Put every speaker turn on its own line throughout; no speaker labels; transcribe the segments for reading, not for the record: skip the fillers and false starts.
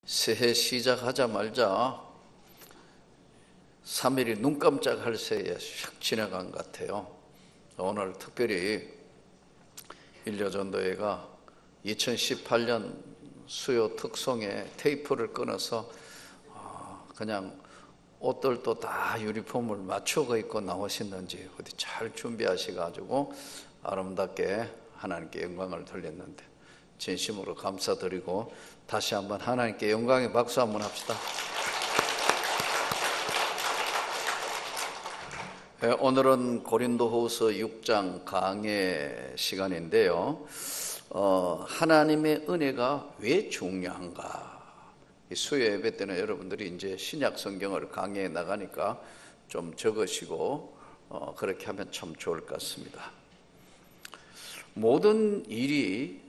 새해 시작하자마자 3일이 눈 깜짝할 새에 샥 지나간 것 같아요. 오늘 특별히 일요전도회가 2018년 수요 특송에 테이프를 끊어서 그냥 옷들도 다 유니폼을 맞추고 입고 나오셨는지 어디 잘 준비하셔가지고 아름답게 하나님께 영광을 돌렸는데 진심으로 감사드리고 다시 한번 하나님께 영광의 박수 한번 합시다. 오늘은 고린도후서 6장 강해 시간인데요. 하나님의 은혜가 왜 중요한가? 수요 예배 때는 여러분들이 이제 신약 성경을 강해에 나가니까 좀 적으시고 그렇게 하면 참 좋을 것 같습니다. 모든 일이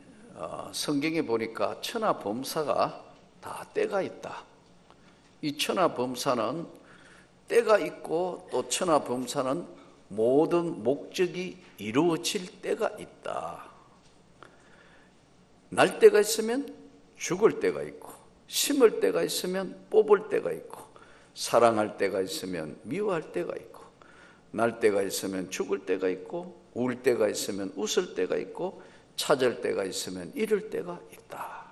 성경에 보니까 천하범사가 다 때가 있다. 이 천하범사는 때가 있고 또 천하범사는 모든 목적이 이루어질 때가 있다. 날 때가 있으면 죽을 때가 있고, 심을 때가 있으면 뽑을 때가 있고, 사랑할 때가 있으면 미워할 때가 있고, 날 때가 있으면 죽을 때가 있고, 울 때가 있으면 웃을 때가 있고, 찾을 때가 있으면 잃을 때가 있다.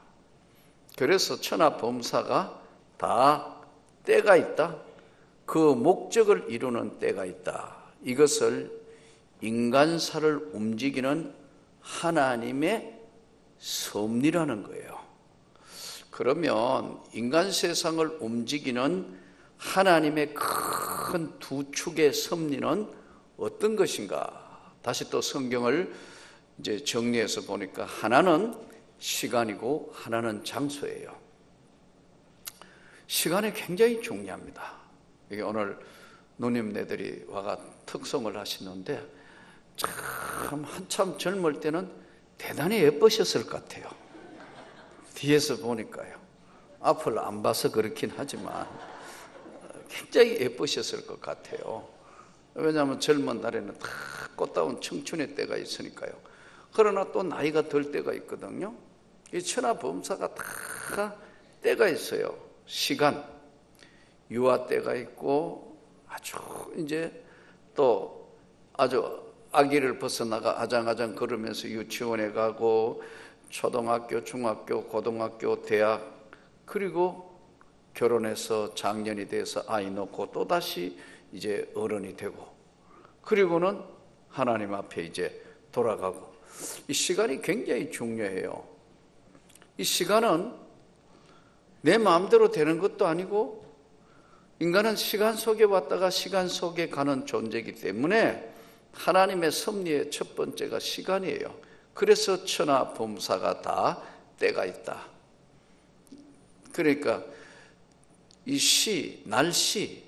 그래서 천하범사가 다 때가 있다. 그 목적을 이루는 때가 있다. 이것을 인간사를 움직이는 하나님의 섭리라는 거예요. 그러면 인간 세상을 움직이는 하나님의 큰 두 축의 섭리는 어떤 것인가? 다시 또 성경을 이제 정리해서 보니까 하나는 시간이고 하나는 장소예요. 시간이 굉장히 중요합니다. 이게 오늘 누님네들이 와가 특송을 하시는데 참 한참 젊을 때는 대단히 예쁘셨을 것 같아요. 뒤에서 보니까요. 앞을 안 봐서 그렇긴 하지만 굉장히 예쁘셨을 것 같아요. 왜냐하면 젊은 날에는 다 꽃다운 청춘의 때가 있으니까요. 그러나 또 나이가 들 때가 있거든요. 이 천하범사가 다 때가 있어요. 시간, 유아 때가 있고 아주 이제 또 아주 아기를 벗어나가 아장아장 걸으면서 유치원에 가고 초등학교, 중학교, 고등학교, 대학 그리고 결혼해서 장년이 돼서 아이 낳고 또다시 이제 어른이 되고 그리고는 하나님 앞에 이제 돌아가고 이 시간이 굉장히 중요해요. 이 시간은 내 마음대로 되는 것도 아니고 인간은 시간 속에 왔다가 시간 속에 가는 존재이기 때문에 하나님의 섭리의 첫 번째가 시간이에요. 그래서 천하범사가 다 때가 있다. 그러니까 이 날씨,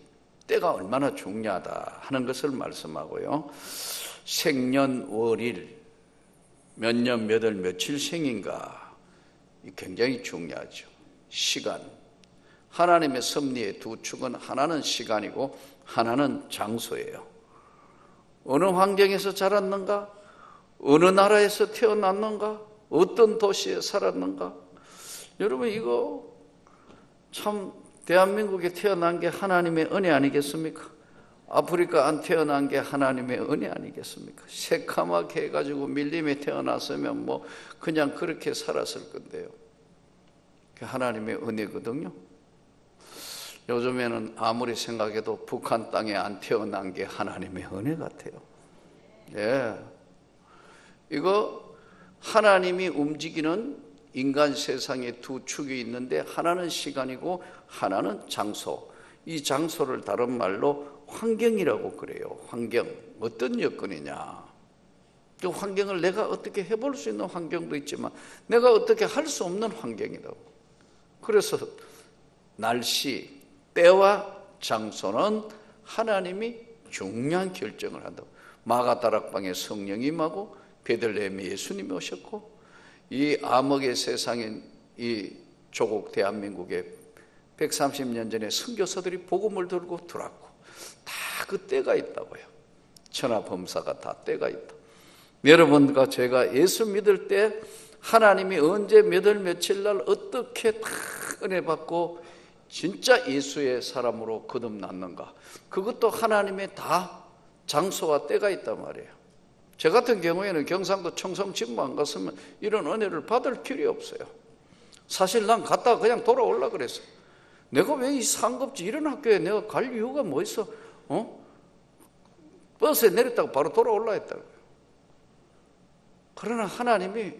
때가 얼마나 중요하다 하는 것을 말씀하고요. 생년월일, 몇 년, 몇 월, 며칠 생인가 굉장히 중요하죠. 시간. 하나님의 섭리의 두 축은 하나는 시간이고 하나는 장소예요. 어느 환경에서 자랐는가? 어느 나라에서 태어났는가? 어떤 도시에 살았는가? 여러분 이거 참 대한민국에 태어난 게 하나님의 은혜 아니겠습니까? 아프리카 안 태어난 게 하나님의 은혜 아니겠습니까? 새까맣게 해가지고 밀림에 태어났으면 뭐 그냥 그렇게 살았을 건데요. 그게 하나님의 은혜거든요. 요즘에는 아무리 생각해도 북한 땅에 안 태어난 게 하나님의 은혜 같아요. 예. 이거 하나님이 움직이는 인간 세상에 두 축이 있는데 하나는 시간이고 하나는 장소. 이 장소를 다른 말로 환경이라고 그래요. 환경. 어떤 여건이냐. 그 환경을 내가 어떻게 해볼 수 있는 환경도 있지만 내가 어떻게 할 수 없는 환경이라고. 그래서 날씨, 때와 장소는 하나님이 중요한 결정을 한다고. 마가다락방에 성령이 임하고 베들레헴에 예수님이 오셨고 이 암흑의 세상인 이 조국 대한민국에 130년 전에 선교사들이 복음을 들고 들어왔고 다 그 때가 있다고요. 천하범사가 다 때가 있다. 여러분과 제가 예수 믿을 때 하나님이 언제 몇 월 며칠 날 어떻게 다 은혜 받고 진짜 예수의 사람으로 거듭났는가? 그것도 하나님의 다 장소와 때가 있단 말이에요. 저 같은 경우에는 경상도 청송 집만 안 갔으면 이런 은혜를 받을 길이 없어요. 사실 난 갔다가 그냥 돌아오려고 그랬어. 내가 왜 이 상급지 이런 학교에 내가 갈 이유가 뭐 있어? 버스에 내렸다가 바로 돌아올라 했다고요. 그러나 하나님이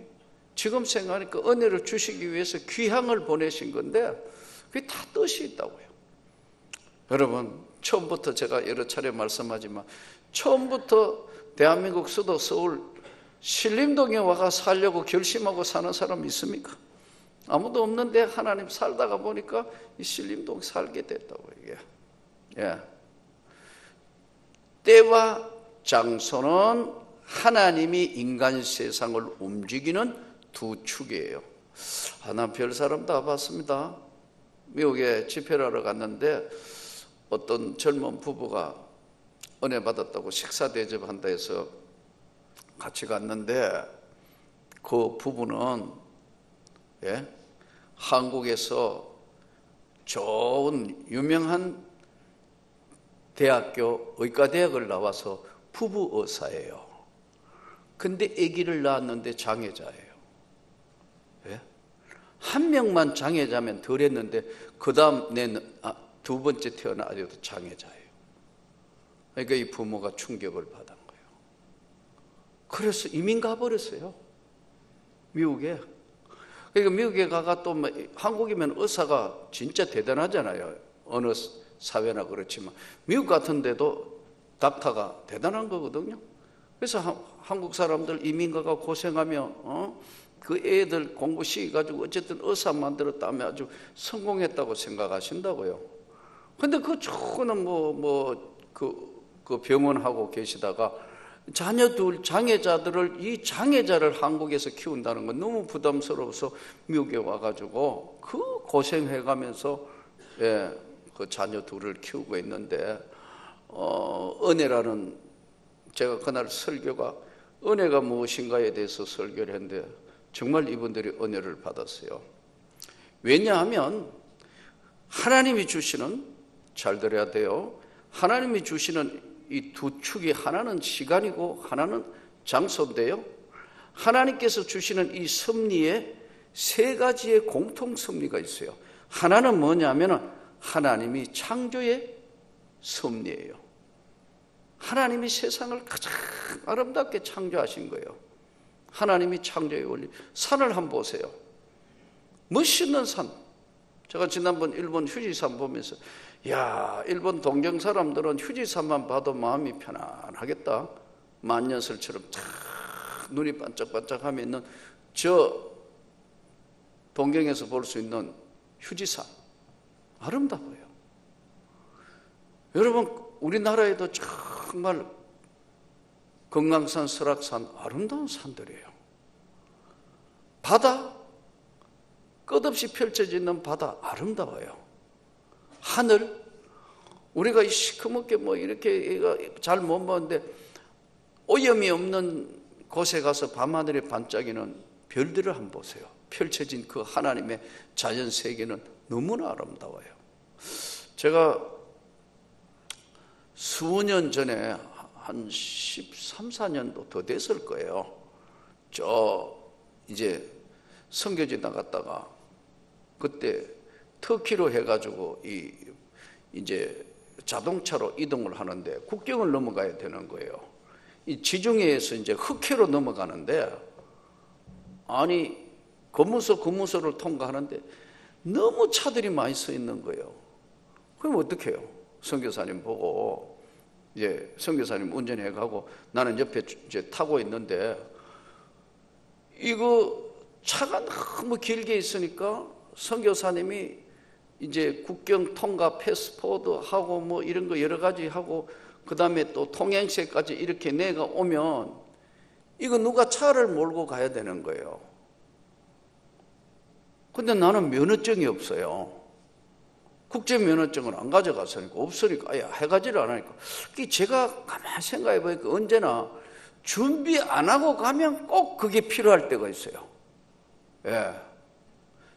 지금 생각하니까 은혜를 주시기 위해서 귀향을 보내신 건데 그게 다 뜻이 있다고요. 여러분, 처음부터 제가 여러 차례 말씀하지만 처음부터 대한민국 수도 서울 신림동에 와가 살려고 결심하고 사는 사람 있습니까? 아무도 없는데 하나님 살다가 보니까 이 신림동 살게 됐다고. 이게 때와 장소는 하나님이 인간 세상을 움직이는 두 축이에요. 난 별 사람 다 봤습니다. 미국에 집회를 하러 갔는데 어떤 젊은 부부가 은혜 받았다고 식사 대접한다 해서 같이 갔는데 그 부부는 한국에서 좋은 유명한 대학교 의과대학을 나와서 부부 의사예요. 근데 아기를 낳았는데 장애자예요. 한 명만 장애자면 덜 했는데 그 다음 두 번째 태어나도 장애자예요. 그러니까 이 부모가 충격을 받은 거예요. 그래서 이민 가버렸어요. 미국에. 그러니까 미국에 가가 또 한국이면 의사가 진짜 대단하잖아요. 어느 사회나 그렇지만 미국 같은 데도 닥터가 대단한 거거든요. 그래서 한국 사람들 이민 가가 고생하며 그 애들 공부 시켜가지고 어쨌든 의사 만들었다면 아주 성공했다고 생각하신다고요. 근데 그 좋은 그 병원하고 계시다가 자녀들 장애자들을 이 장애자를 한국에서 키운다는 건 너무 부담스러워서 미국에 와가지고 그 고생해가면서 그 자녀 둘을 키우고 있는데 은혜라는 제가 그날 설교가 은혜가 무엇인가에 대해서 설교를 했는데 정말 이분들이 은혜를 받았어요. 왜냐하면 하나님이 주시는 잘 들어야 돼요. 하나님이 주시는 이 두 축이 하나는 시간이고 하나는 장소인데요. 하나님께서 주시는 이 섭리에 세 가지의 공통 섭리가 있어요. 하나는 뭐냐면 하나님이 창조의 섭리예요. 하나님이 세상을 가장 아름답게 창조하신 거예요. 하나님이 창조의 원리. 산을 한번 보세요. 멋있는 산. 제가 지난번 일본 휴지산 보면서 야, 일본 동경 사람들은 휴지산만 봐도 마음이 편안하겠다. 만년설처럼 탁 눈이 반짝반짝하며 있는 저 동경에서 볼 수 있는 휴지산. 아름다워요. 여러분, 우리나라에도 정말 금강산, 설악산 아름다운 산들이에요. 바다, 끝없이 펼쳐져 있는 바다 아름다워요. 하늘, 우리가 시커멓게 이렇게 잘 못 보는데 오염이 없는 곳에 가서 밤하늘에 반짝이는 별들을 한번 보세요. 펼쳐진 그 하나님의 자연 세계는 너무나 아름다워요. 제가 수년 전에 한 13, 14년도 더 됐을 거예요. 이제 선교지 나갔다가 그때 터키로 해가지고 이제 자동차로 이동을 하는데 국경을 넘어가야 되는 거예요. 이 지중해에서 이제 흑해로 넘어가는데 아니 검문소를 통과하는데 너무 차들이 많이 서 있는 거예요. 그럼 어떻게 해요? 선교사님 보고 이제 선교사님 운전해 가고 나는 옆에 이제 타고 있는데 이거 차가 너무 길게 있으니까 선교사님이 이제 국경 통과 패스포드 하고 이런 거 여러 가지 하고 그 다음에 또 통행세까지 이렇게 내가 오면 이거 누가 차를 몰고 가야 되는 거예요. 근데 나는 면허증이 없어요. 국제면허증을 안 가져갔으니까 없으니까 해가지를 안 하니까 제가 가만히 생각해 보니까 언제나 준비 안 하고 가면 꼭 그게 필요할 때가 있어요.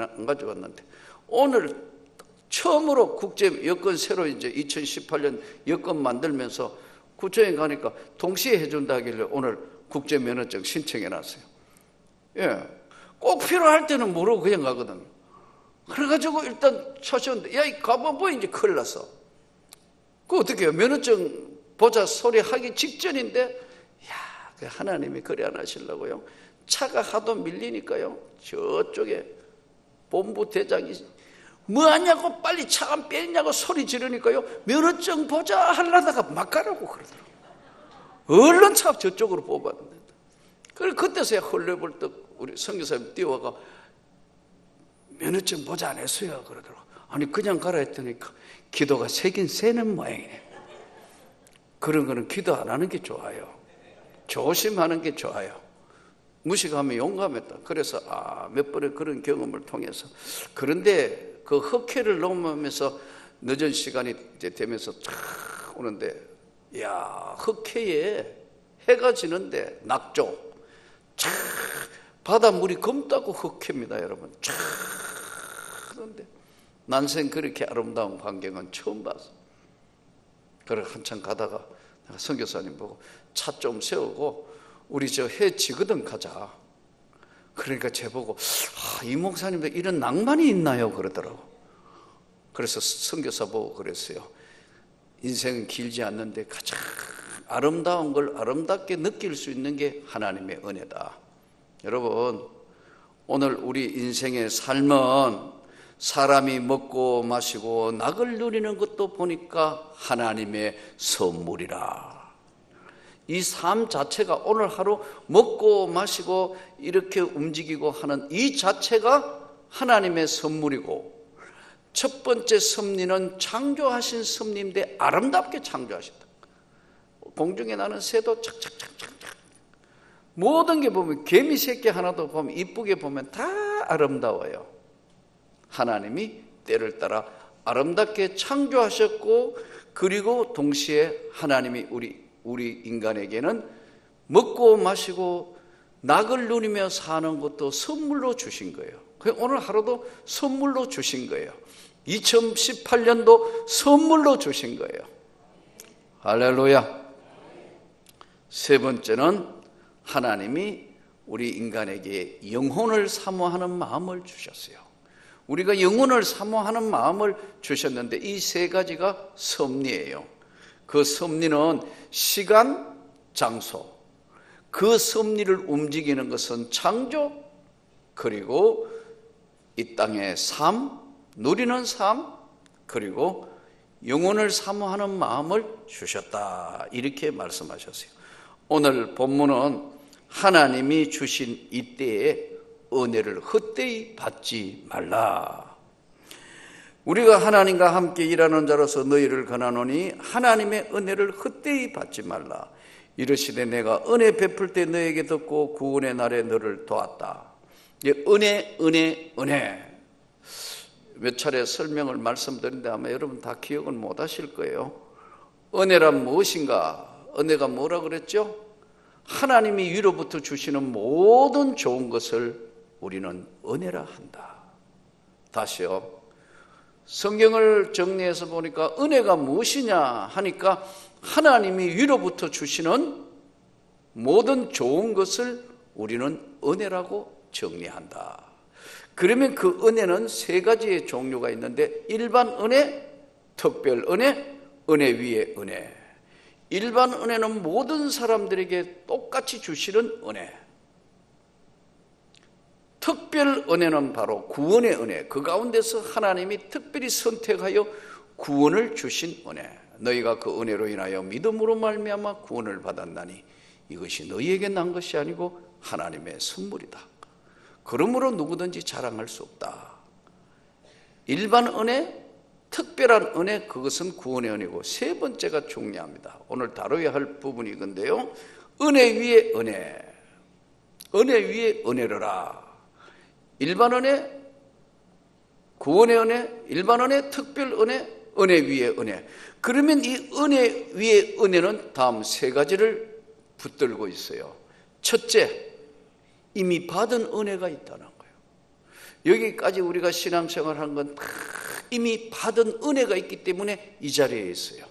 안 가져갔는데 오늘 처음으로 국제 여권 새로 이제 2018년 여권 만들면서 구청에 가니까 동시에 해준다 하길래 오늘 국제 면허증 신청해 놨어요. 예. 꼭 필요할 때는 모르고 그냥 가거든요. 그래가지고 일단 찾았는데, 야, 이 가봐봐, 이제 큰일 났어. 그 어떻게 해요? 면허증 보자 소리 하기 직전인데, 야, 그 하나님이 그래 안 하시려고요. 차가 하도 밀리니까요. 저쪽에 본부 대장이 뭐 하냐고 빨리 차 안 빼냐고 소리 지르니까요. 면허증 보자 하려다가 막 가라고 그러더라고요. 얼른 차 저쪽으로 뽑았는데. 그래, 그때서야 헐레벌떡 우리 선교사님 뛰어와가 면허증 보자 안 했어요 그러더라고. 아니 그냥 가라 했더니 기도가 세긴 세는 모양이네. 그런 거는 기도 안 하는 게 좋아요. 조심하는 게 좋아요. 무식하면 용감했다. 그래서 몇 번의 그런 경험을 통해서, 그런데 그 흑해를 넘으면서 늦은 시간이 이제 되면서 쫙 오는데, 야, 흑해에 해가 지는데 낙조 쫙 바닷물이 검다고 흑해입니다 여러분. 쫙. 그런데 난생 그렇게 아름다운 광경은 처음 봤어. 그래 한참 가다가 내가 선교사님 보고 차 좀 세우고 우리 저 해 지거든 가자. 그러니까 제보고 이 목사님도 이런 낭만이 있나요 그러더라고. 그래서 선교사 보고 그랬어요. 인생은 길지 않는데 가장 아름다운 걸 아름답게 느낄 수 있는 게 하나님의 은혜다. 여러분, 오늘 우리 인생의 삶은 사람이 먹고 마시고 낙을 누리는 것도 보니까 하나님의 선물이라. 이 삶 자체가 오늘 하루 먹고 마시고 이렇게 움직이고 하는 이 자체가 하나님의 선물이고, 첫 번째 섭리는 창조하신 섭리인데 아름답게 창조하셨다. 공중에 나는 새도 착착착착착, 모든 게 보면 개미 새끼 하나도 보면 이쁘게 보면 다 아름다워요. 하나님이 때를 따라 아름답게 창조하셨고, 그리고 동시에 하나님이 우리 인간에게는 먹고 마시고 낙을 누리며 사는 것도 선물로 주신 거예요. 오늘 하루도 선물로 주신 거예요. 2018년도 선물로 주신 거예요. 할렐루야. 세 번째는 하나님이 우리 인간에게 영혼을 사모하는 마음을 주셨어요. 우리가 영혼을 사모하는 마음을 주셨는데 이 세 가지가 섭리예요. 그 섭리는 시간, 장소, 그 섭리를 움직이는 것은 창조, 그리고 이 땅의 삶, 누리는 삶, 그리고 영혼을 사모하는 마음을 주셨다, 이렇게 말씀하셨어요. 오늘 본문은 하나님이 주신 이때에 은혜를 헛되이 받지 말라. 우리가 하나님과 함께 일하는 자로서 너희를 권하노니 하나님의 은혜를 헛되이 받지 말라. 이르시되 내가 은혜 베풀 때 너에게 듣고 구원의 날에 너를 도왔다. 은혜, 은혜, 은혜. 몇 차례 설명을 말씀드렸는데 아마 여러분 다 기억은 못 하실 거예요. 은혜란 무엇인가? 은혜가 뭐라 그랬죠? 하나님이 위로부터 주시는 모든 좋은 것을 우리는 은혜라 한다. 다시요. 성경을 정리해서 보니까 은혜가 무엇이냐 하니까 하나님이 위로부터 주시는 모든 좋은 것을 우리는 은혜라고 정리한다. 그러면 그 은혜는 세 가지의 종류가 있는데 일반 은혜, 특별 은혜, 은혜 위에 은혜. 일반 은혜는 모든 사람들에게 똑같이 주시는 은혜. 특별 은혜는 바로 구원의 은혜. 그 가운데서 하나님이 특별히 선택하여 구원을 주신 은혜. 너희가 그 은혜로 인하여 믿음으로 말미암아 구원을 받았나니 이것이 너희에게 난 것이 아니고 하나님의 선물이다. 그러므로 누구든지 자랑할 수 없다. 일반 은혜, 특별한 은혜, 그것은 구원의 은혜고 세 번째가 중요합니다. 오늘 다뤄야 할 부분이 이건데요. 은혜 위에 은혜, 은혜 위에 은혜로라. 일반 은혜, 구원의 은혜, 일반 은혜, 특별 은혜, 은혜 위에 은혜. 그러면 이 은혜 위에 은혜는 다음 세 가지를 붙들고 있어요. 첫째, 이미 받은 은혜가 있다는 거예요. 여기까지 우리가 신앙생활 한 건 다 이미 받은 은혜가 있기 때문에 이 자리에 있어요.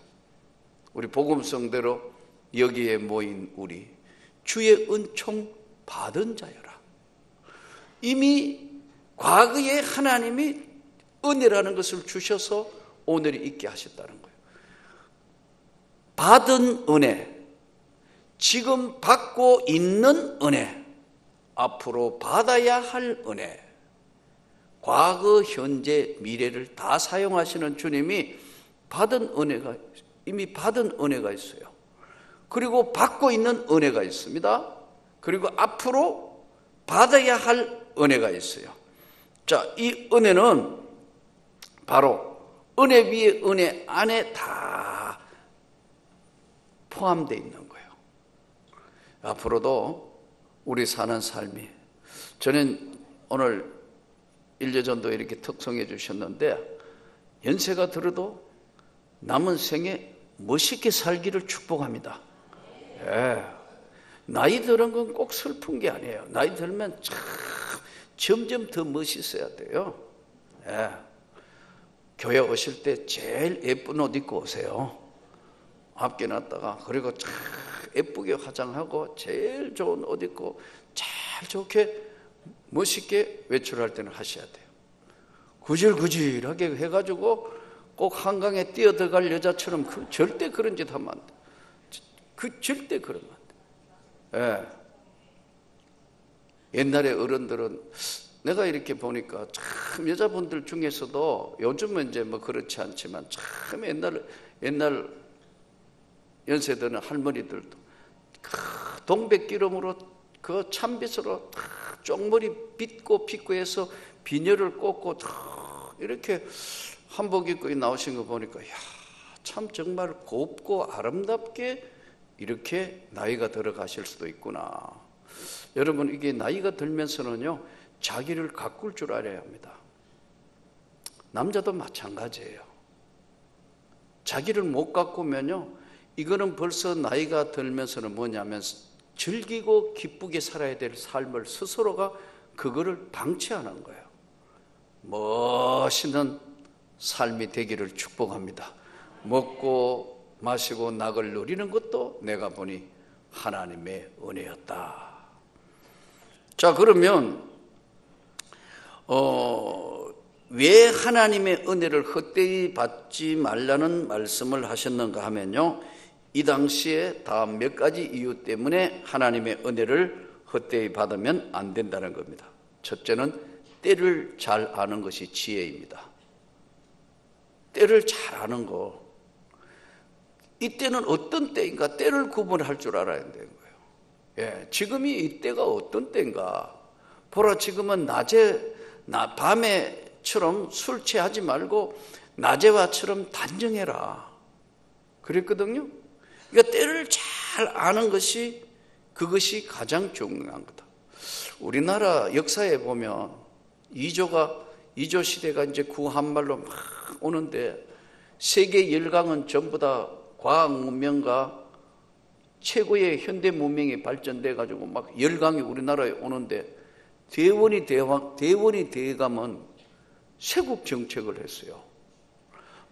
우리 복음성대로 여기에 모인 우리 주의 은총 받은 자여라. 이미 과거에 하나님이 은혜라는 것을 주셔서 오늘이 있게 하셨다는 거예요. 받은 은혜, 지금 받고 있는 은혜, 앞으로 받아야 할 은혜, 과거, 현재, 미래를 다 사용하시는 주님이 받은 은혜가, 이미 받은 은혜가 있어요. 그리고 받고 있는 은혜가 있습니다. 그리고 앞으로 받아야 할 은혜가 있어요. 자, 이 은혜는 바로 은혜 위에 은혜 안에 다 포함되어 있는 거예요. 앞으로도 우리 사는 삶이, 저는 오늘 일제전도에 이렇게 특성해 주셨는데 연세가 들어도 남은 생에 멋있게 살기를 축복합니다. 예. 나이 드는 건 꼭 슬픈 게 아니에요. 나이 들면 참 점점 더 멋있어야 돼요. 예. 교회 오실 때 제일 예쁜 옷 입고 오세요. 앞에 놨다가, 그리고 참 예쁘게 화장하고 제일 좋은 옷 입고 잘 좋게 멋있게 외출할 때는 하셔야 돼요. 구질구질하게 해가지고 꼭 한강에 뛰어들어갈 여자처럼 절대 그런 짓 하면 안 돼. 절대 그러면 안 돼. 예. 옛날에 어른들은, 내가 이렇게 보니까 참 여자분들 중에서도 요즘은 이제 뭐 그렇지 않지만 참 옛날 연세드는 할머니들도 동백기름으로 그 참빗으로 쪽머리 빗고 해서 비녀를 꽂고 이렇게 한복 입고 나오신 거 보니까, 야, 참 정말 곱고 아름답게 이렇게 나이가 들어가실 수도 있구나. 여러분, 이게 나이가 들면서는요, 자기를 가꿀 줄 알아야 합니다. 남자도 마찬가지예요. 자기를 못 가꾸면요, 이거는 벌써 나이가 들면서는 뭐냐면 즐기고 기쁘게 살아야 될 삶을 스스로가 그거를 방치하는 거예요. 멋있는 삶이 되기를 축복합니다. 먹고 마시고 낙을 누리는 것도 내가 보니 하나님의 은혜였다. 자, 그러면 왜 하나님의 은혜를 헛되이 받지 말라는 말씀을 하셨는가 하면요, 이 당시에 다 몇 가지 이유 때문에 하나님의 은혜를 헛되이 받으면 안 된다는 겁니다. 첫째는 때를 잘 아는 것이 지혜입니다. 때를 잘 아는 거, 이때는 어떤 때인가, 때를 구분할 줄 알아야 되는 거예요. 예, 지금이 이때가 어떤 때인가. 보라, 지금은 밤에처럼 술 취하지 말고 낮에와처럼 단정해라 그랬거든요. 그러니까 때를 잘 아는 것이, 그것이 가장 중요한 거다. 우리나라 역사에 보면 이조 시대가 이제 구한말로 막 오는데 세계 열강은 전부 다 과학 문명과 최고의 현대 문명이 발전돼 가지고 막 열강이 우리나라에 오는데 대원이 대감은 세국 정책을 했어요.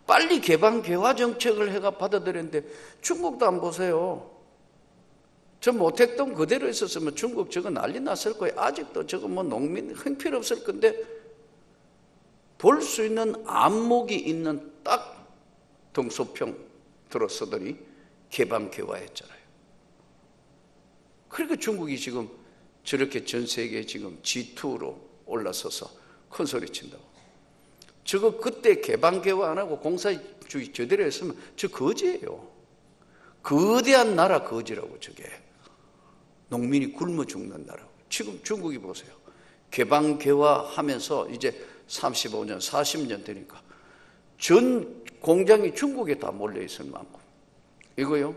빨리 개방 개화 정책을 해가 받아들였는데 중국도 안 보세요. 저 모택동 그대로 있었으면 중국 저거 난리 났을 거예요. 아직도 저거 뭐 농민 형편없을 건데 볼 수 있는 안목이 있는 딱 등소평 들어서더니 개방 개화했잖아요. 그러니까 중국이 지금 저렇게 전 세계에 지금 G2로 올라서서 큰 소리 친다고. 저거 그때 개방 개화 안 하고 공산주의 제대로 했으면 저 거지예요. 거대한 나라 거지라고. 저게 농민이 굶어 죽는 나라고. 지금 중국이 보세요. 개방 개화하면서 이제 35년 40년 되니까 전 공장이 중국에 다 몰려 있을 만큼 이거요.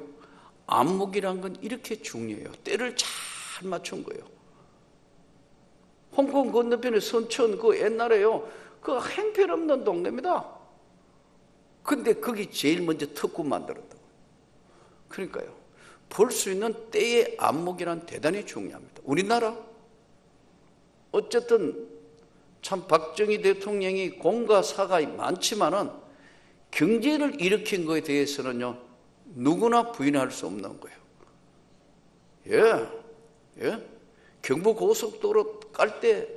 안목이란 건 이렇게 중요해요. 때를 잘 맞춘 거예요. 홍콩 건너편에 선천 그 옛날에요. 그 행편없는 동네입니다. 근데 거기 제일 먼저 특구 만들었다고. 그러니까요. 볼 수 있는 때의 안목이란 대단히 중요합니다. 우리나라 어쨌든 참 박정희 대통령이 공과 사가 많지만은 경제를 일으킨 것에 대해서는요 누구나 부인할 수 없는 거예요. 예. 경부고속도로 깔 때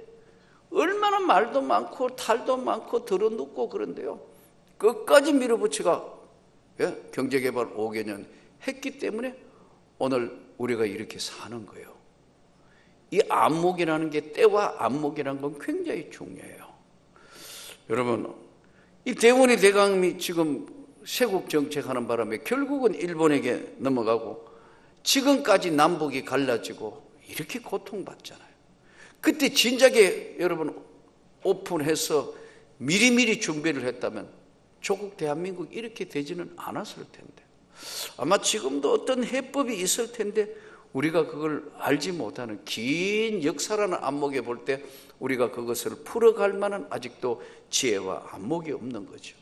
얼마나 말도 많고 탈도 많고 들어눕고 그런데요. 끝까지 밀어붙이가 경제개발 5개년 했기 때문에 오늘 우리가 이렇게 사는 거예요. 이 안목이라는 게 때와 안목이라는 건 굉장히 중요해요. 여러분, 이 대원이 대감이 지금 세국 정책하는 바람에 결국은 일본에게 넘어가고 지금까지 남북이 갈라지고 이렇게 고통받잖아요. 그때 진작에 여러분 오픈해서 미리미리 준비를 했다면 조국 대한민국 이렇게 되지는 않았을 텐데 아마 지금도 어떤 해법이 있을 텐데 우리가 그걸 알지 못하는 긴 역사라는 안목에 볼 때 우리가 그것을 풀어갈 만한 아직도 지혜와 안목이 없는 거죠.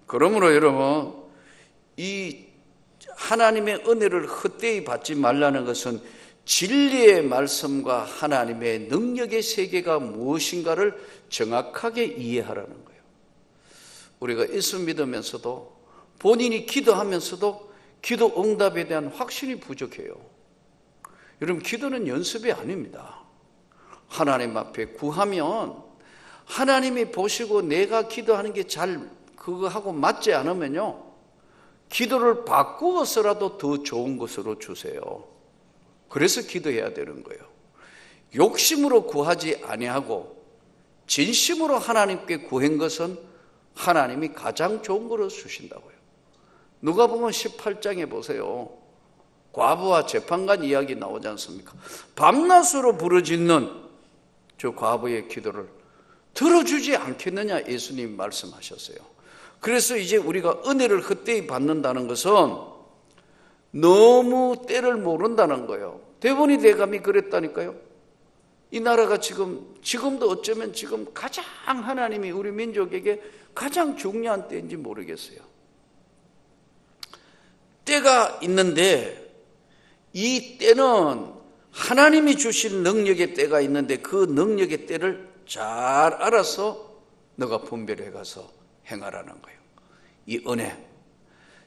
그러므로 여러분 이 하나님의 은혜를 헛되이 받지 말라는 것은 진리의 말씀과 하나님의 능력의 세계가 무엇인가를 정확하게 이해하라는 거예요. 우리가 예수 믿으면서도 본인이 기도하면서도 기도 응답에 대한 확신이 부족해요. 여러분 기도는 연습이 아닙니다. 하나님 앞에 구하면 하나님이 보시고 내가 기도하는 게 잘 그거하고 맞지 않으면요 기도를 바꾸어서라도 더 좋은 것으로 주세요. 그래서 기도해야 되는 거예요. 욕심으로 구하지 아니하고 진심으로 하나님께 구한 것은 하나님이 가장 좋은 것으로 주신다고요. 누가복음 18장에 보세요. 과부와 재판관 이야기 나오지 않습니까? 밤낮으로 부르짖는 저 과부의 기도를 들어주지 않겠느냐 예수님 말씀하셨어요. 그래서 이제 우리가 은혜를 헛되이 받는다는 것은 너무 때를 모른다는 거예요. 대본이 대감이 그랬다니까요. 이 나라가 지금도 어쩌면 지금 가장 하나님이 우리 민족에게 가장 중요한 때인지 모르겠어요. 때가 있는데 이 때는 하나님이 주신 능력의 때가 있는데 그 능력의 때를 잘 알아서 너가 분별해 가서 행하라는 거예요. 이 은혜,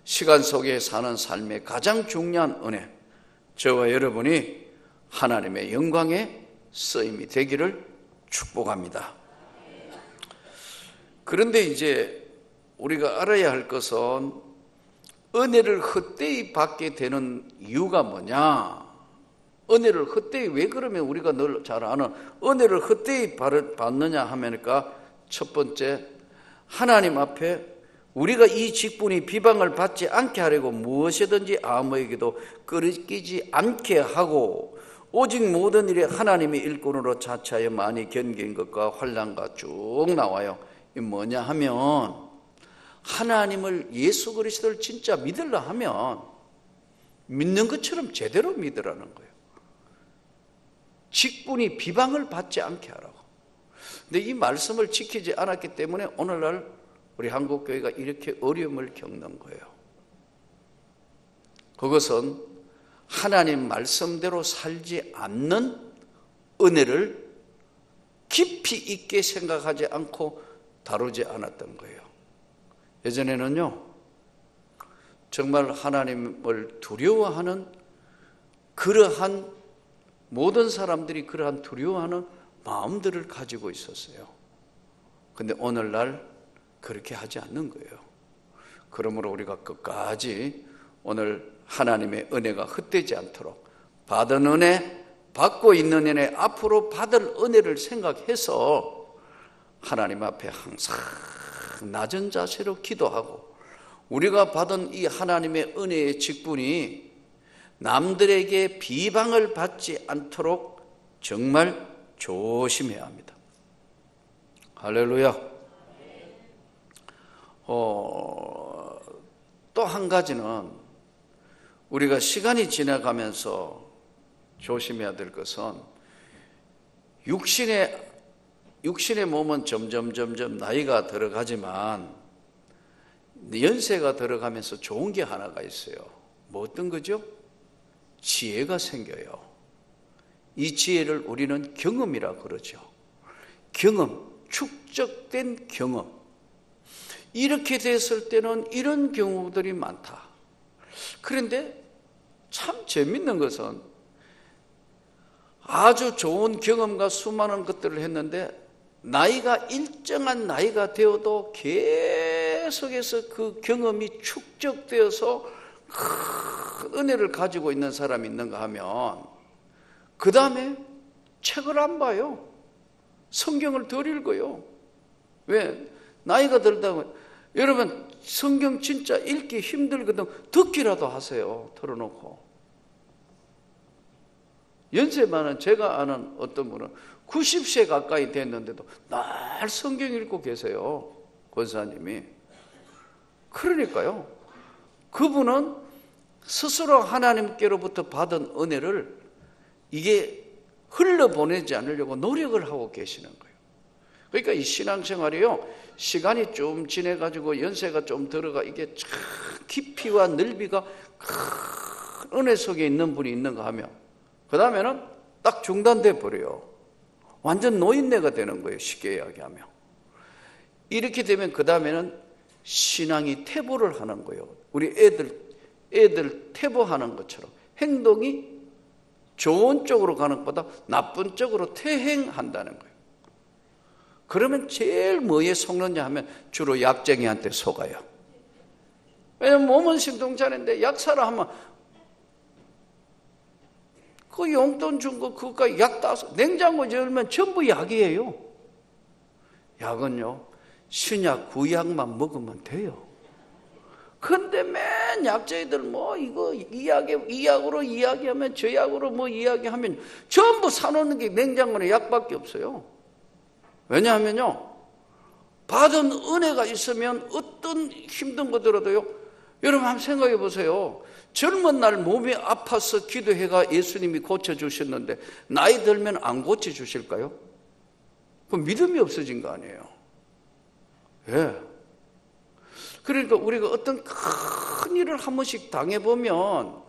시간 속에 사는 삶의 가장 중요한 은혜, 저와 여러분이 하나님의 영광에 쓰임이 되기를 축복합니다. 그런데 이제 우리가 알아야 할 것은 은혜를 헛되이 받게 되는 이유가 뭐냐? 은혜를 헛되이 왜 그러면 우리가 늘 잘 아는 은혜를 헛되이 받느냐 하면까 첫 번째 하나님 앞에 우리가 이 직분이 비방을 받지 않게 하려고 무엇이든지 아무에게도 끄리끼지 않게 하고 오직 모든 일에 하나님의 일꾼으로 자처하여 많이 견긴 것과 환난과 쭉 나와요. 이 뭐냐 하면 하나님을 예수 그리스도를 진짜 믿으려 하면 믿는 것처럼 제대로 믿으라는 거예요. 직분이 비방을 받지 않게 하라고. 근데 이 말씀을 지키지 않았기 때문에 오늘날 우리 한국교회가 이렇게 어려움을 겪는 거예요. 그것은 하나님 말씀대로 살지 않는 은혜를 깊이 있게 생각하지 않고 다루지 않았던 거예요. 예전에는요, 정말 하나님을 두려워하는 그러한 모든 사람들이 그러한 두려워하는 마음들을 가지고 있었어요. 근데 오늘날 그렇게 하지 않는 거예요. 그러므로 우리가 끝까지 오늘 하나님의 은혜가 헛되지 않도록 받은 은혜, 받고 있는 은혜, 앞으로 받을 은혜를 생각해서 하나님 앞에 항상 낮은 자세로 기도하고, 우리가 받은 이 하나님의 은혜의 직분이 남들에게 비방을 받지 않도록 정말 조심해야 합니다. 할렐루야. 또 한 가지는 우리가 시간이 지나가면서 조심해야 될 것은, 육신의 몸은 점점 나이가 들어가지만 연세가 들어가면서 좋은 게 하나가 있어요. 뭐 어떤 거죠? 지혜가 생겨요. 이 지혜를 우리는 경험이라 그러죠. 경험, 축적된 경험. 이렇게 됐을 때는 이런 경우들이 많다. 그런데 참 재밌는 것은, 아주 좋은 경험과 수많은 것들을 했는데 나이가 일정한 나이가 되어도 계속해서 그 경험이 축적되어서 큰 은혜를 가지고 있는 사람이 있는가 하면, 그 다음에 책을 안 봐요. 성경을 덜 읽어요. 왜? 나이가 들다고. 여러분, 성경 진짜 읽기 힘들거든. 듣기라도 하세요. 털어놓고. 연세 많은 제가 아는 어떤 분은 90세 가까이 됐는데도 날 성경 읽고 계세요. 권사님이. 그러니까요, 그분은 스스로 하나님께로부터 받은 은혜를 이게 흘러보내지 않으려고 노력을 하고 계시는 거예요. 그러니까 이 신앙생활이요, 시간이 좀 지내가지고 연세가 좀 들어가 이게 참 깊이와 넓이가 큰 은혜 속에 있는 분이 있는가 하면, 그 다음에는 딱 중단돼 버려요. 완전 노인네가 되는 거예요. 쉽게 이야기하면. 이렇게 되면 그 다음에는 신앙이 퇴보를 하는 거예요. 우리 애들 퇴보하는 것처럼 행동이 좋은 쪽으로 가는 것보다 나쁜 쪽으로 퇴행한다는 거예요. 그러면 제일 뭐에 속느냐 하면 주로 약쟁이한테 속아요. 왜냐면 몸은 신동차인데 약 사라 하면 그 용돈 준 거 그거까지 약 따서 냉장고 열면 전부 약이에요. 약은요, 신약 구약만 먹으면 돼요. 근데 맨 약쟁이들 뭐 이거 이 약으로 이야기하면 저 약으로 뭐 이야기하면 전부 사놓는 게 냉장고에 약밖에 없어요. 왜냐하면요, 받은 은혜가 있으면 어떤 힘든 거 들어도요, 여러분 한번 생각해 보세요. 젊은 날 몸이 아파서 기도해가 예수님이 고쳐주셨는데 나이 들면 안 고쳐주실까요? 그럼 믿음이 없어진 거 아니에요. 예. 그러니까 우리가 어떤 큰 일을 한 번씩 당해보면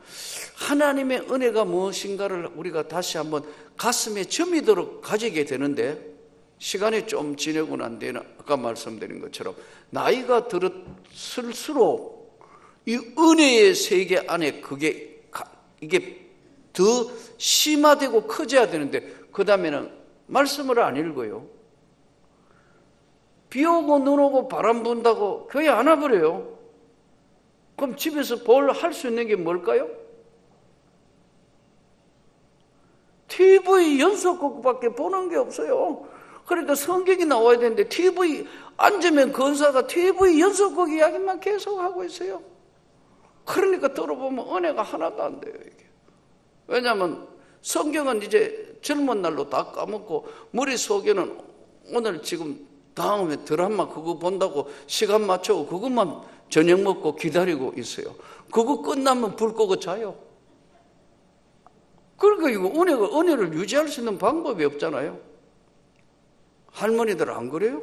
하나님의 은혜가 무엇인가를 우리가 다시 한번 가슴에 점이도록 가지게 되는데, 시간이 좀 지내고 난 뒤에는 아까 말씀드린 것처럼 나이가 들었을수록 이 은혜의 세계 안에 이게 더 심화되고 커져야 되는데, 그 다음에는 말씀을 안 읽어요. 비 오고 눈 오고 바람 분다고 교회 안 와버려요. 그럼 집에서 할 수 있는 게 뭘까요? TV 연속곡밖에 보는 게 없어요. 그러니까 성경이 나와야 되는데 TV 앉으면 권사가 TV 연속곡 이야기만 계속 하고 있어요. 그러니까 들어보면 은혜가 하나도 안 돼요, 이게. 왜냐하면 성경은 이제 젊은 날로 다 까먹고 머릿속에는 오늘 지금 다음에 드라마 그거 본다고 시간 맞추고 그것만 저녁 먹고 기다리고 있어요. 그거 끝나면 불 끄고 자요. 그러니까 이거 은혜를 유지할 수 있는 방법이 없잖아요. 할머니들 안 그래요?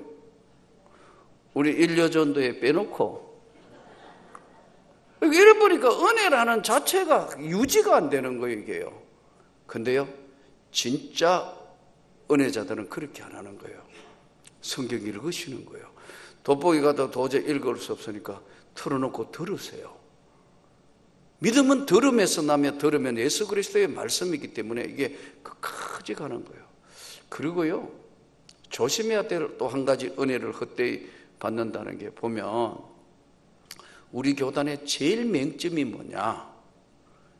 우리 일여전도에 빼놓고 이래 보니까 은혜라는 자체가 유지가 안 되는 거예요, 이게요. 근데요, 진짜 은혜자들은 그렇게 안 하는 거예요. 성경 읽으시는 거예요. 돋보기가 더 도저히 읽을 수 없으니까 틀어놓고 들으세요. 믿음은 들음에서 나며 들으면 예수 그리스도의 말씀이기 때문에 이게 끝까지 가는 거예요. 그리고요, 조심해야 될 또 한 가지 은혜를 헛되이 받는다는 게 보면 우리 교단의 제일 맹점이 뭐냐?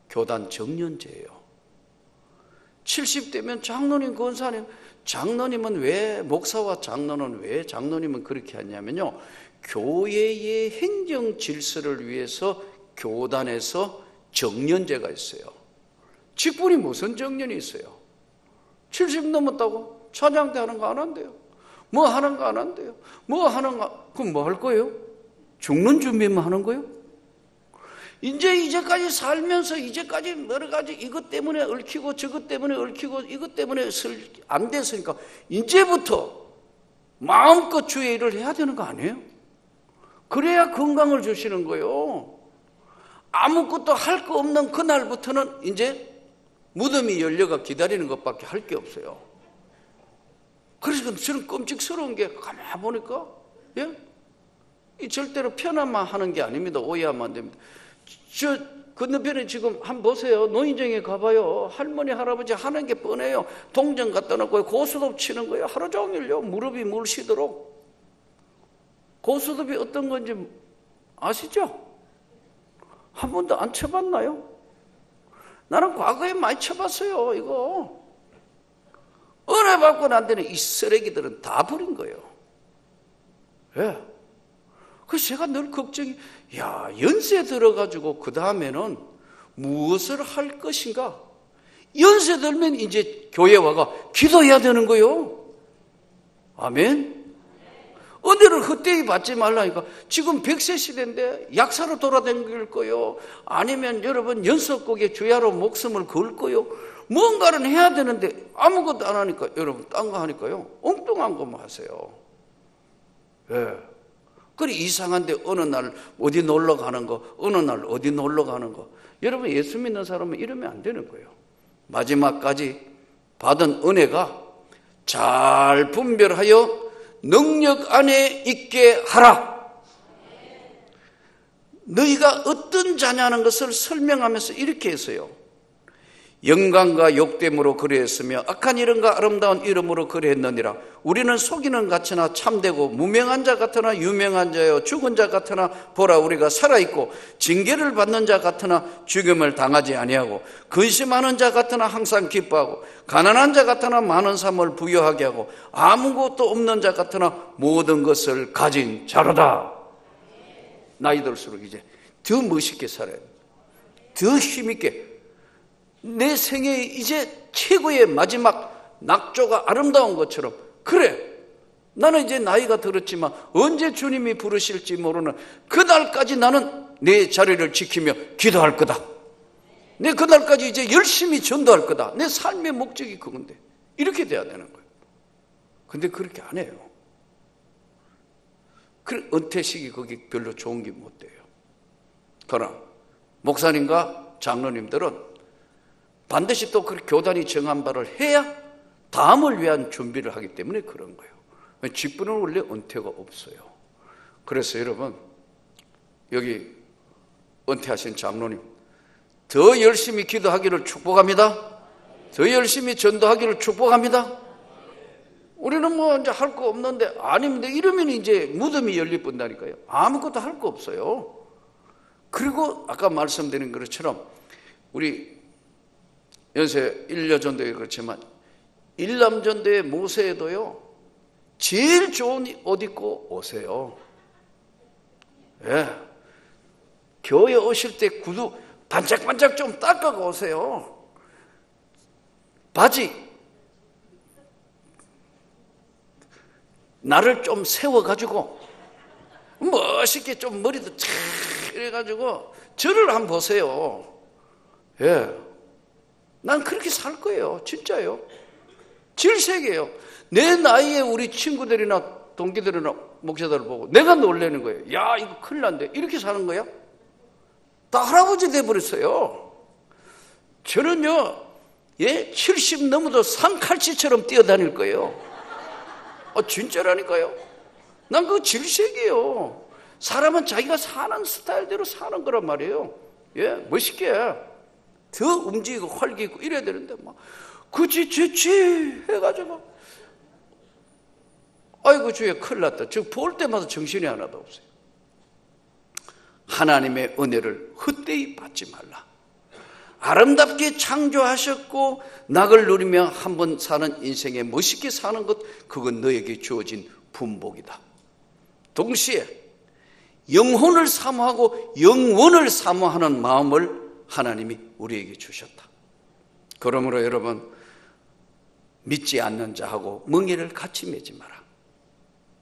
교단 정년제예요. 70대면 장로님, 권사님, 장로님은 왜, 목사와 장로는 왜 장로님은 그렇게 하냐면요, 교회의 행정 질서를 위해서 교단에서 정년제가 있어요. 직분이 무슨 정년이 있어요? 70 넘었다고 차장 때 하는 거 안 한대요. 뭐 하는 거 안 한대요. 뭐 하는 거, 그럼 뭐 할 거예요? 죽는 준비만 하는 거예요? 이제까지 살면서 이제까지 여러 가지 이것 때문에 얽히고 저것 때문에 얽히고 이것 때문에 안 됐으니까 이제부터 마음껏 주의 일을 해야 되는 거 아니에요? 그래야 건강을 주시는 거예요. 아무것도 할 거 없는 그날부터는 이제 무덤이 열려가 기다리는 것밖에 할 게 없어요. 그래서 저는 끔찍스러운 게 가만히 보니까, 예? 이 절대로 편안만 하는 게 아닙니다. 오해하면 안 됩니다. 저 건너편에 지금 한번 보세요. 노인정에 가봐요. 할머니 할아버지 하는 게 뻔해요. 동전 갖다 놓고 고스톱 치는 거예요. 하루 종일요. 무릎이 물시도록. 고스톱이 어떤 건지 아시죠? 한 번도 안 쳐봤나요? 나는 과거에 많이 쳐봤어요. 이거 은혜 받고 난 데는 이 쓰레기들은 다 버린 거예요. 예. 그래서 제가 늘 걱정이, 야, 연세 들어가지고 그 다음에는 무엇을 할 것인가? 연세 들면 이제 교회 와가 기도해야 되는 거예요. 아멘. 은혜를 헛되이 받지 말라니까. 지금 100세 시대인데 약사로 돌아다닐 거요, 아니면 여러분 연석국의 주야로 목숨을 걸 거요, 뭔가를 해야 되는데 아무것도 안 하니까, 여러분 딴 거 하니까요 엉뚱한 것만 하세요. 예. 그래 이상한데 어느 날 어디 놀러 가는 거, 어느 날 어디 놀러 가는 거. 여러분 예수 믿는 사람은 이러면 안 되는 거예요. 마지막까지 받은 은혜가 잘 분별하여 능력 안에 있게 하라. 너희가 어떤 자냐는 것을 설명하면서 이렇게 했어요. 영광과 욕됨으로 그리했으며 악한 이름과 아름다운 이름으로 그리했느니라. 우리는 속이는 같으나 참되고 무명한 자 같으나 유명한 자요 죽은 자 같으나 보라 우리가 살아있고 징계를 받는 자 같으나 죽임을 당하지 아니하고 근심하는 자 같으나 항상 기뻐하고 가난한 자 같으나 많은 삶을 부유하게 하고 아무것도 없는 자 같으나 모든 것을 가진 자로다. 나이 들수록 이제 더 멋있게 살아야 돼. 더 힘있게. 내 생애 이제 최고의 마지막 낙조가 아름다운 것처럼, 그래 나는 이제 나이가 들었지만 언제 주님이 부르실지 모르는 그날까지 나는 내 자리를 지키며 기도할 거다. 내 그날까지 이제 열심히 전도할 거다. 내 삶의 목적이 그건데 이렇게 돼야 되는 거예요. 근데 그렇게 안 해요. 그 은퇴식이 거기 별로 좋은 게 못 돼요. 그러나 목사님과 장로님들은 반드시 또 그 교단이 정한 바를 해야 다음을 위한 준비를 하기 때문에 그런 거예요. 직분은 원래 은퇴가 없어요. 그래서 여러분 여기 은퇴하신 장로님 더 열심히 기도하기를 축복합니다. 더 열심히 전도하기를 축복합니다. 우리는 뭐 이제 할 거 없는데, 아닙니다. 이러면 이제 무덤이 열릴 뿐다니까요. 아무것도 할 거 없어요. 그리고 아까 말씀드린 것처럼 우리 연세 1여전도에 그렇지만 일남전도의 모세에도요 제일 좋은 옷 입고 오세요. 예. 교회 오실 때 구두 반짝반짝 좀 닦아가 오세요. 바지 나를 좀 세워가지고 멋있게 좀 머리도 착 이래가지고 저를 한번 보세요. 예. 난 그렇게 살 거예요. 진짜요. 질색이에요. 내 나이에 우리 친구들이나 동기들이나 목사들을 보고 내가 놀라는 거예요. 야, 이거 큰일 난데. 이렇게 사는 거야? 다 할아버지 돼버렸어요. 저는요, 70 넘어도 산칼치처럼 뛰어다닐 거예요. 진짜라니까요. 난 그거 질색이에요. 사람은 자기가 사는 스타일대로 사는 거란 말이에요. 멋있게 더 움직이고 활기 있고 이래야 되는데 그치 좋지 해가지고 아이고 주야 큰일 났다. 볼 때마다 정신이 하나도 없어요. 하나님의 은혜를 헛되이 받지 말라. 아름답게 창조하셨고 낙을 누리며 한번 사는 인생에 멋있게 사는 것, 그건 너에게 주어진 분복이다. 동시에 영혼을 사모하고 영원을 사모하는 마음을 하나님이 우리에게 주셨다. 그러므로 여러분, 믿지 않는 자하고 멍에를 같이 매지 마라.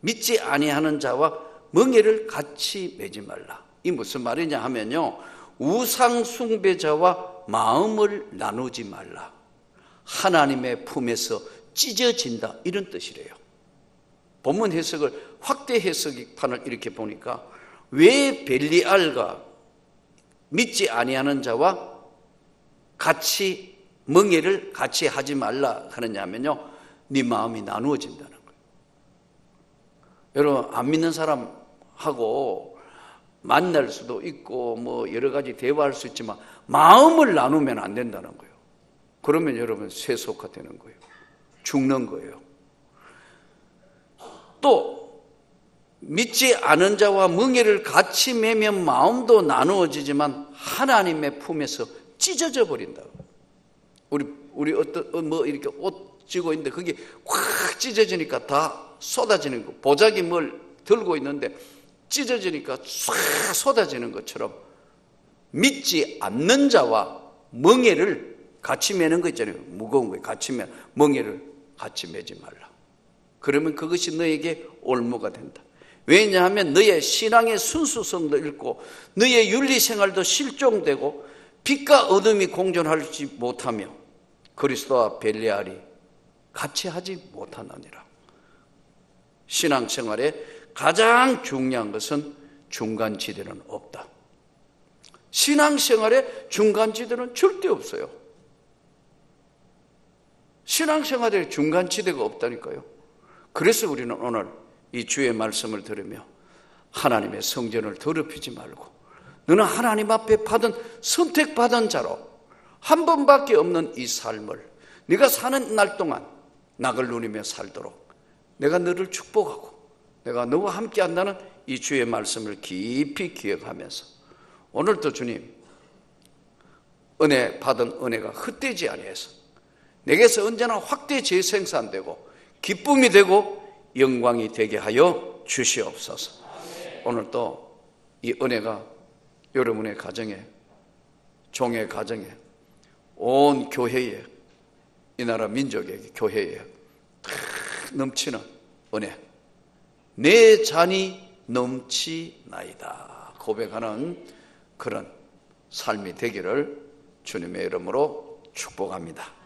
믿지 아니하는 자와 멍에를 같이 매지 말라. 이 무슨 말이냐 하면요, 우상 숭배자와 마음을 나누지 말라. 하나님의 품에서 찢어진다, 이런 뜻이래요. 본문 해석을 확대 해석판을 이렇게 보니까 왜 벨리알과 믿지 아니하는 자와 같이 멍에를 같이 하지 말라 하느냐면요, 네 마음이 나누어진다는 거예요. 여러분, 안 믿는 사람하고 만날 수도 있고 여러 가지 대화할 수 있지만 마음을 나누면 안 된다는 거예요. 그러면 여러분 세속화되는 거예요. 죽는 거예요. 또 믿지 않은 자와 멍에를 같이 매면 마음도 나누어지지만 하나님의 품에서 찢어져 버린다. 우리 이렇게 옷 쥐고 있는데 그게 확 찢어지니까 다 쏟아지는 거. 보자기 뭘 들고 있는데 찢어지니까 싹 쏟아지는 것처럼 믿지 않는 자와 멍에를 같이 매는 거 있잖아요. 무거운 거에 같이 멍에를 같이 매지 말라. 그러면 그것이 너에게 올무가 된다. 왜냐하면 너의 신앙의 순수성도 잃고 너의 윤리생활도 실종되고 빛과 어둠이 공존하지 못하며 그리스도와 벨리알이 같이 하지 못하느니라. 신앙생활에 가장 중요한 것은 중간지대는 없다. 신앙생활에 중간지대는 절대 없어요. 신앙생활에 중간지대가 없다니까요. 그래서 우리는 오늘 이 주의 말씀을 들으며 하나님의 성전을 더럽히지 말고 너는 하나님 앞에 받은 선택받은 자로 한 번밖에 없는 이 삶을 네가 사는 날 동안 낙을 누리며 살도록 내가 너를 축복하고 내가 너와 함께 한다는 이 주의 말씀을 깊이 기억하면서 오늘도 주님 은혜 받은 은혜가 헛되지 아니해서 내게서 언제나 확대 재생산되고 기쁨이 되고 영광이 되게 하여 주시옵소서. 오늘 또 이 은혜가 여러분의 가정에, 종의 가정에, 온 교회에, 이 나라 민족에게, 교회에 넘치는 은혜, 내 잔이 넘치나이다 고백하는 그런 삶이 되기를 주님의 이름으로 축복합니다.